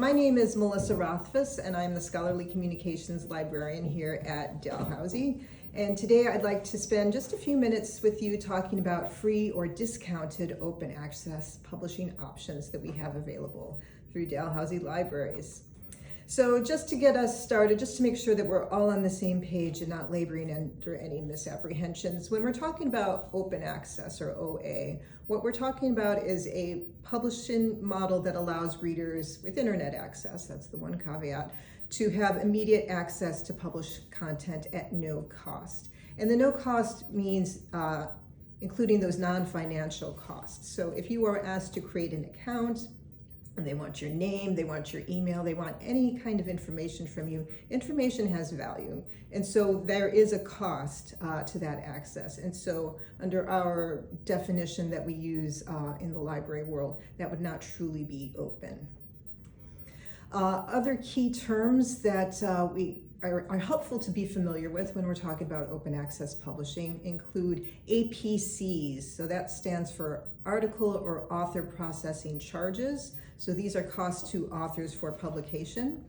My name is Melissa Rothfus, and I'm the Scholarly Communications Librarian here at Dalhousie. And today I'd like to spend just a few minutes with you talking about free or discounted open access publishing options that we have available through Dalhousie Libraries. So just to get us started, just to make sure that we're all on the same page and not laboring under any misapprehensions, when we're talking about open access or OA, what we're talking about is a publishing model that allows readers with internet access, that's the one caveat, to have immediate access to published content at no cost. And the no cost means including those non-financial costs. So if you are asked to create an account, and they want your name, they want your email, they want any kind of information from you. Information has value. And so there is a cost to that access. And so under our definition that we use in the library world, that would not truly be open. Other key terms that are helpful to be familiar with when we're talking about open access publishing include APCs. So that stands for article or author processing charges. So these are costs to authors for publication.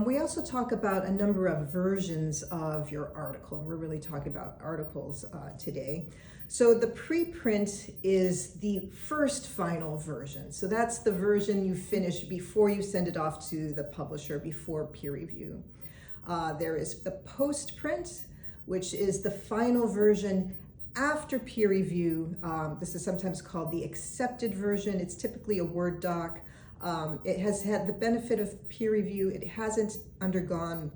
We also talk about a number of versions of your article, and we're really talking about articles today. So the preprint is the first final version. So that's the version you finish before you send it off to the publisher, before peer review. There is the postprint, which is the final version after peer review. This is sometimes called the accepted version. It's typically a Word doc. It has had the benefit of peer review. It hasn't undergone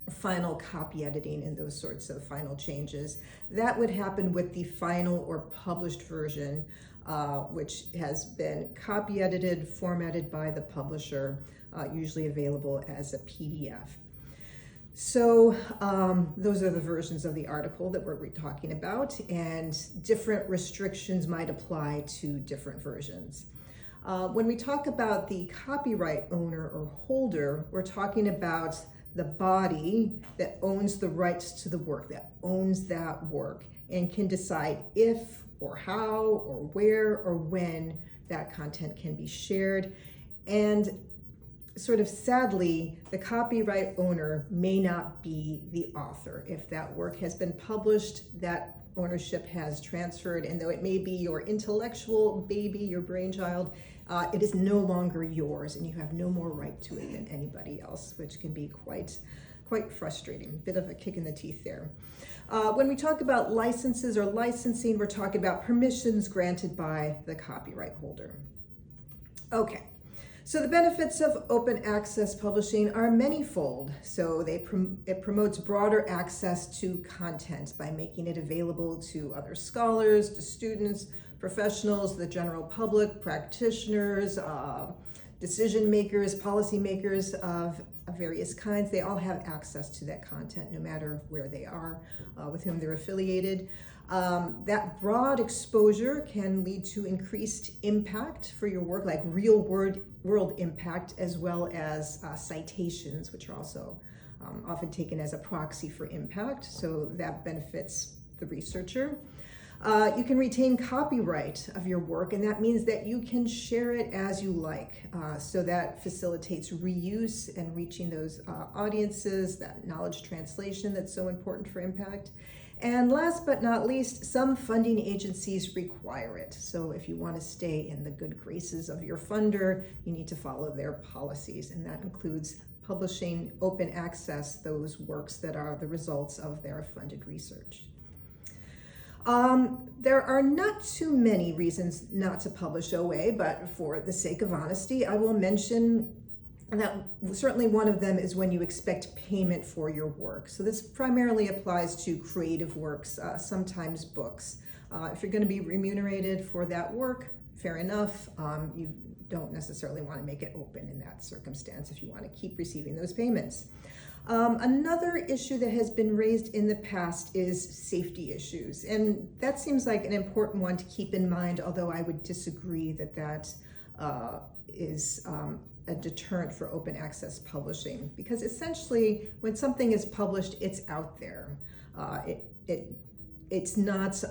final copy editing and those sorts of final changes. That would happen with the final or published version, which has been copy edited, formatted by the publisher, usually available as a PDF. So those are the versions of the article that we're talking about, and different restrictions might apply to different versions. When we talk about the copyright owner or holder, we're talking about the body that owns the rights to the work, that owns that work, and can decide if or how or where or when that content can be shared. And sort of sadly, the copyright owner may not be the author. If that work has been published, that ownership has transferred, and though it may be your intellectual baby, your brainchild, it is no longer yours, and you have no more right to it than anybody else, which can be quite frustrating. Bit of a kick in the teeth there. When we talk about licenses or licensing, we're talking about permissions granted by the copyright holder. Okay. So the benefits of open access publishing are manyfold. So it promotes broader access to content by making it available to other scholars, to students, professionals, the general public, practitioners, decision makers, policy makers of various kinds. They all have access to that content no matter where they are, with whom they're affiliated. That broad exposure can lead to increased impact for your work, like real world impact, as well as citations, which are also often taken as a proxy for impact. So that benefits the researcher. You can retain copyright of your work, and that means that you can share it as you like. So that facilitates reuse and reaching those audiences, that knowledge translation that's so important for impact. And last but not least, some funding agencies require it. So if you want to stay in the good graces of your funder, you need to follow their policies, and that includes publishing open access those works that are the results of their funded research. There are not too many reasons not to publish OA, but for the sake of honesty, I will mention that certainly one of them is when you expect payment for your work. So this primarily applies to creative works, sometimes books. If you're going to be remunerated for that work, fair enough. You don't necessarily want to make it open in that circumstance if you want to keep receiving those payments. Another issue that has been raised in the past is safety issues, and that seems like an important one to keep in mind, although I would disagree that is a deterrent for open access publishing, because essentially when something is published, it's out there. It's not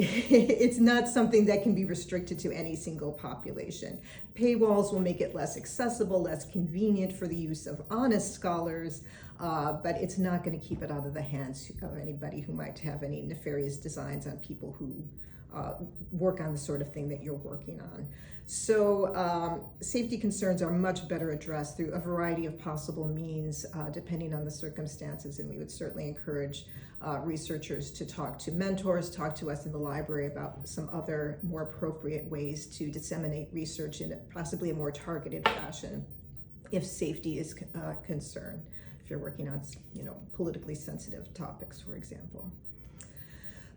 it's not something that can be restricted to any single population. Paywalls will make it less accessible, less convenient for the use of honest scholars, but it's not going to keep it out of the hands of anybody who might have any nefarious designs on people who work on the sort of thing that you're working on. So safety concerns are much better addressed through a variety of possible means, depending on the circumstances, and we would certainly encourage researchers to talk to mentors, talk to us in the library about some other more appropriate ways to disseminate research in possibly a more targeted fashion if safety is concerned, if you're working on, politically sensitive topics, for example.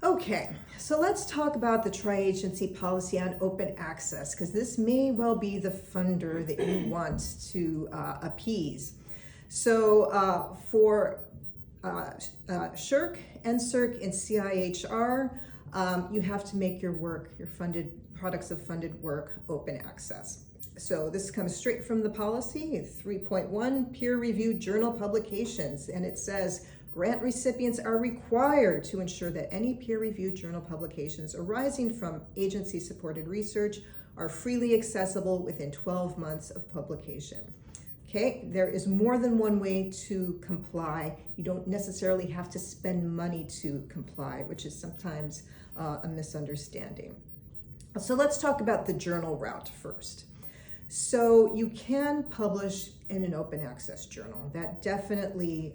Okay, so let's talk about the tri-agency policy on open access, because this may well be the funder that you want to appease. So for SSHRC, NSERC, and CIHR, you have to make your work, your funded products of funded work, open access. So this comes straight from the policy, 3.1, peer-reviewed journal publications, and it says, grant recipients are required to ensure that any peer-reviewed journal publications arising from agency-supported research are freely accessible within 12 months of publication. Okay, there is more than one way to comply. You don't necessarily have to spend money to comply, which is sometimes a misunderstanding. So let's talk about the journal route first. So you can publish in an open access journal. That definitely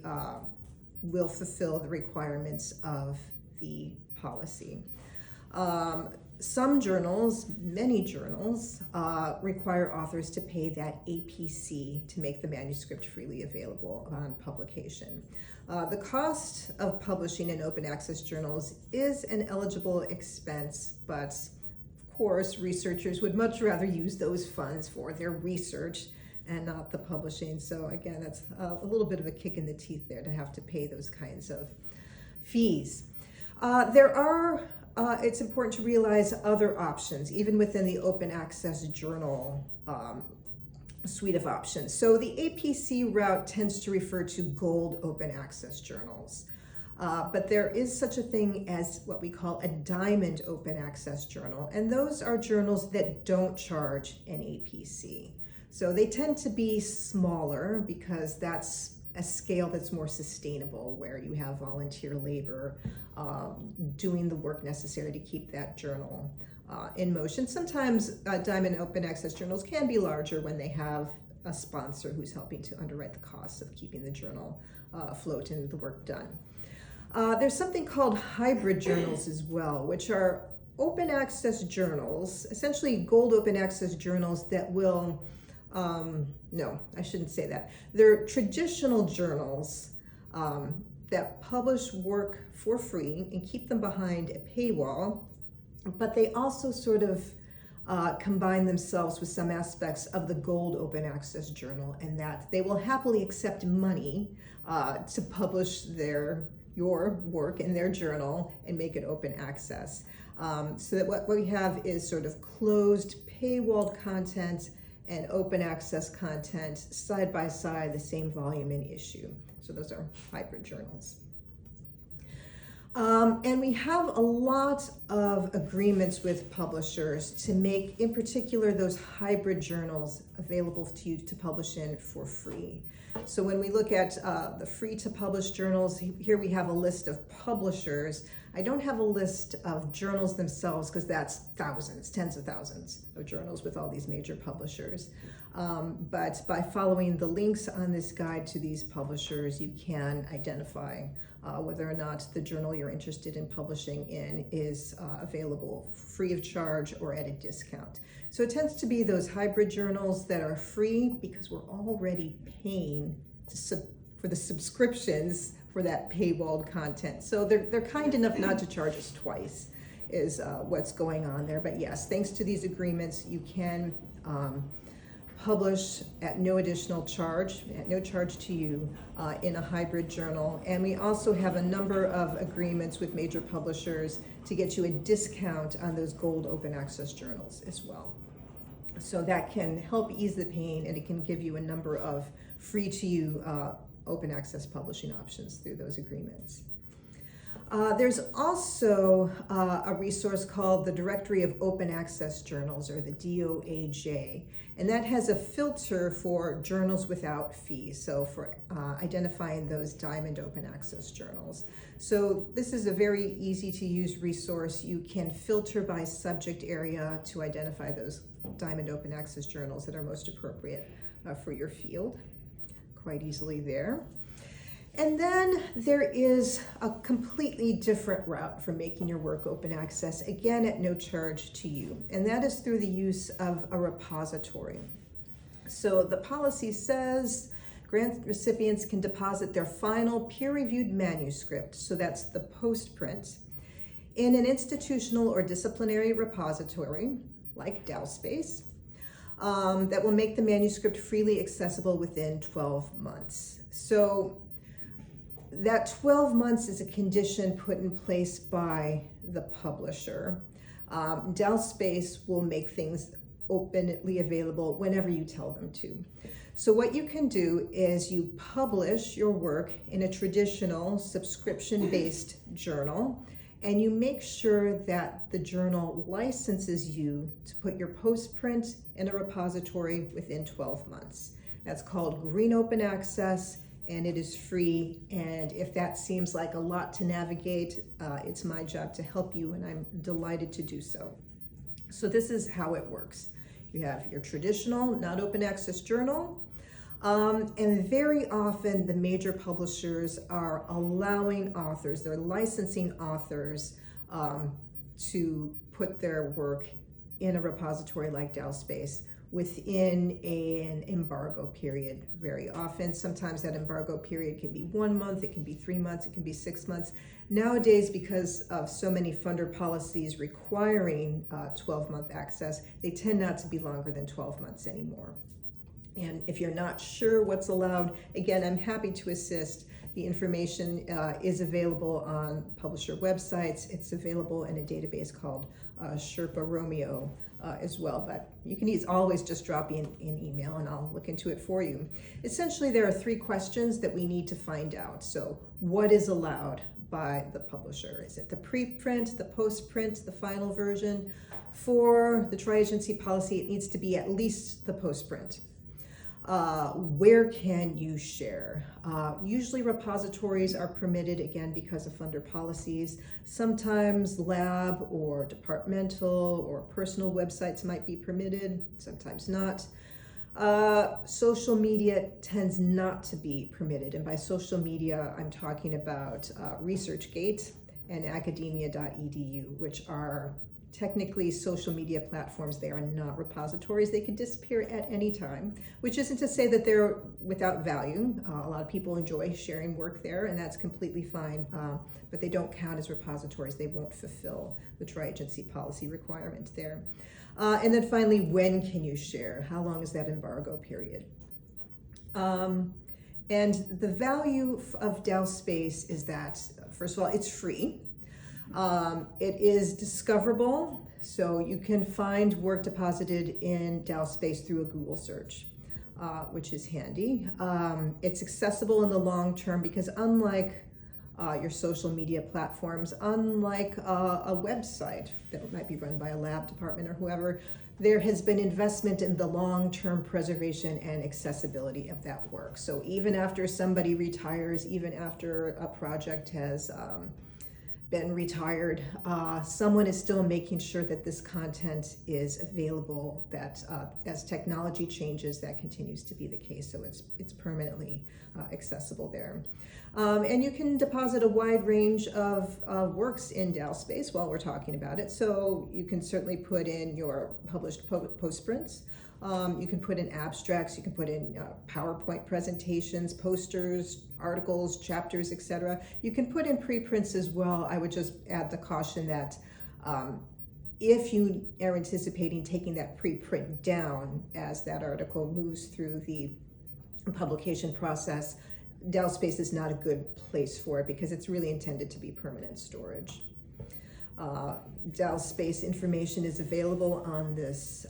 will fulfill the requirements of the policy. Some journals, many journals, require authors to pay that APC to make the manuscript freely available on publication. The cost of publishing in open access journals is an eligible expense, but of course, researchers would much rather use those funds for their research and not the publishing. So again, that's a little bit of a kick in the teeth there to have to pay those kinds of fees. It's important to realize other options, even within the open access journal suite of options. So the APC route tends to refer to gold open access journals. But there is such a thing as what we call a diamond open access journal, and those are journals that don't charge an APC. So they tend to be smaller because that's a scale that's more sustainable, where you have volunteer labor doing the work necessary to keep that journal in motion. Sometimes diamond open access journals can be larger when they have a sponsor who's helping to underwrite the costs of keeping the journal afloat and the work done. There's something called hybrid journals as well, which are open access journals, essentially gold open access journals that will, no, I shouldn't say that. They're traditional journals that publish work for free and keep them behind a paywall, but they also sort of combine themselves with some aspects of the gold open access journal, and that they will happily accept money to publish your work in their journal and make it open access. So that what we have is sort of closed paywalled content and open access content side by side, the same volume and issue. So those are hybrid journals. And we have a lot of agreements with publishers to make, in particular, those hybrid journals available to you to publish in for free. So when we look at the free to publish journals, here we have a list of publishers. I don't have a list of journals themselves because that's thousands, tens of thousands of journals with all these major publishers. But by following the links on this guide to these publishers, you can identify whether or not the journal you're interested in publishing in is available free of charge or at a discount. So it tends to be those hybrid journals that are free because we're already paying for the subscriptions for that paywalled content. So they're kind enough not to charge us twice is what's going on there. But yes, thanks to these agreements, you can publish at no additional charge, at no charge to you, in a hybrid journal. And we also have a number of agreements with major publishers to get you a discount on those gold open access journals as well. So that can help ease the pain, and it can give you a number of free to you open access publishing options through those agreements. There's also a resource called the Directory of Open Access Journals, or the DOAJ, and that has a filter for journals without fees, so for identifying those diamond open access journals. So this is a very easy to use resource. You can filter by subject area to identify those diamond open access journals that are most appropriate for your field, quite easily there. And then there is a completely different route for making your work open access, again at no charge to you, and that is through the use of a repository. So the policy says grant recipients can deposit their final peer-reviewed manuscript, so that's the postprint, in an institutional or disciplinary repository, like Dalspace, that will make the manuscript freely accessible within 12 months. So that 12 months is a condition put in place by the publisher. Dalspace will make things openly available whenever you tell them to. So what you can do is you publish your work in a traditional subscription-based journal, and you make sure that the journal licenses you to put your postprint in a repository within 12 months. That's called Green Open Access, and it is free. And if that seems like a lot to navigate, it's my job to help you, and I'm delighted to do so. So this is how it works. You have your traditional, not open access journal, and very often the major publishers are allowing authors, they're licensing authors to put their work in a repository like Dalspace within an embargo period very often. Sometimes that embargo period can be 1 month, it can be 3 months, it can be 6 months. Nowadays, because of so many funder policies requiring 12-month access, they tend not to be longer than 12 months anymore. And if you're not sure what's allowed, again, I'm happy to assist. The information is available on publisher websites. It's available in a database called Sherpa Romeo as well, but you can always just drop me an email and I'll look into it for you. Essentially, there are 3 questions that we need to find out. So what is allowed by the publisher? Is it the preprint, the postprint, the final version? For the tri-agency policy, it needs to be at least the postprint. Where can you share? Usually repositories are permitted, again, because of funder policies. Sometimes lab or departmental or personal websites might be permitted, sometimes not. Social media tends not to be permitted, and by social media, I'm talking about ResearchGate and academia.edu, which are technically social media platforms. They are not repositories. They can disappear at any time, which isn't to say that they're without value. A lot of people enjoy sharing work there, and that's completely fine, but they don't count as repositories. They won't fulfill the tri-agency policy requirement there. And then finally, when can you share? How long is that embargo period? And the value of Dalspace is that, first of all, it's free. It is discoverable, so you can find work deposited in Dalspace through a Google search, which is handy. It's accessible in the long term because unlike your social media platforms, unlike a website that might be run by a lab department or whoever, there has been investment in the long-term preservation and accessibility of that work. So even after somebody retires, even after a project has been retired, someone is still making sure that this content is available, that as technology changes, that continues to be the case, so it's permanently accessible there. And you can deposit a wide range of works in Dalspace while we're talking about it, so you can certainly put in your published postprints. You can put in abstracts, you can put in PowerPoint presentations, posters, articles, chapters, etc. You can put in preprints as well. I would just add the caution that if you are anticipating taking that preprint down as that article moves through the publication process, Dalspace is not a good place for it because it's really intended to be permanent storage. Dalspace information is available on this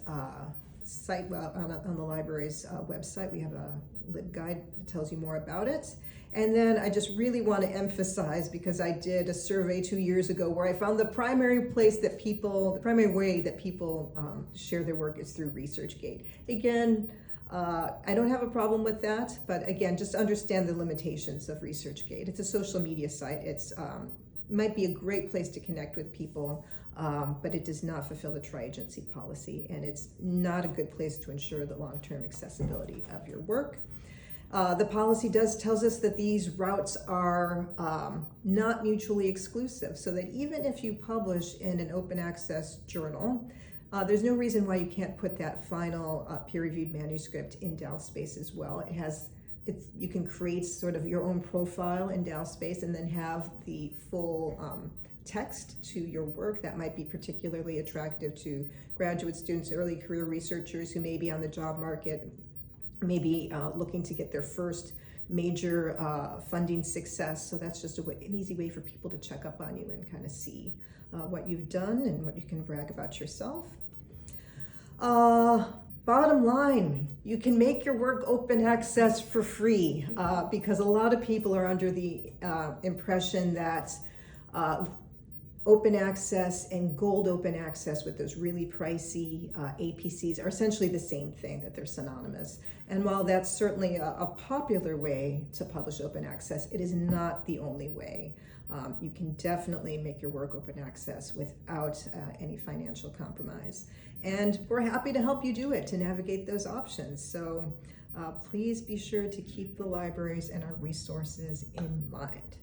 site, on the library's website. We have a LibGuide that tells you more about it. And then I just really want to emphasize, because I did a survey 2 years ago where I found the primary way that people share their work is through ResearchGate. Again, I don't have a problem with that, but again, just understand the limitations of ResearchGate. It's a social media site. It's might be a great place to connect with people, but it does not fulfill the tri-agency policy, and it's not a good place to ensure the long-term accessibility of your work. The policy tells us that these routes are not mutually exclusive, so that even if you publish in an open access journal, there's no reason why you can't put that final peer-reviewed manuscript in DalSpace as well. You can create sort of your own profile in DalSpace and then have the full text to your work. That might be particularly attractive to graduate students, early career researchers who may be on the job market, maybe looking to get their first major funding success. So that's just an easy way for people to check up on you and kind of see what you've done and what you can brag about yourself. Bottom line, you can make your work open access for free, because a lot of people are under the impression that open access and gold open access with those really pricey APCs are essentially the same thing, that they're synonymous. And while that's certainly a popular way to publish open access, it is not the only way. You can definitely make your work open access without any financial compromise. And we're happy to help you do it, to navigate those options. So please be sure to keep the libraries and our resources in mind.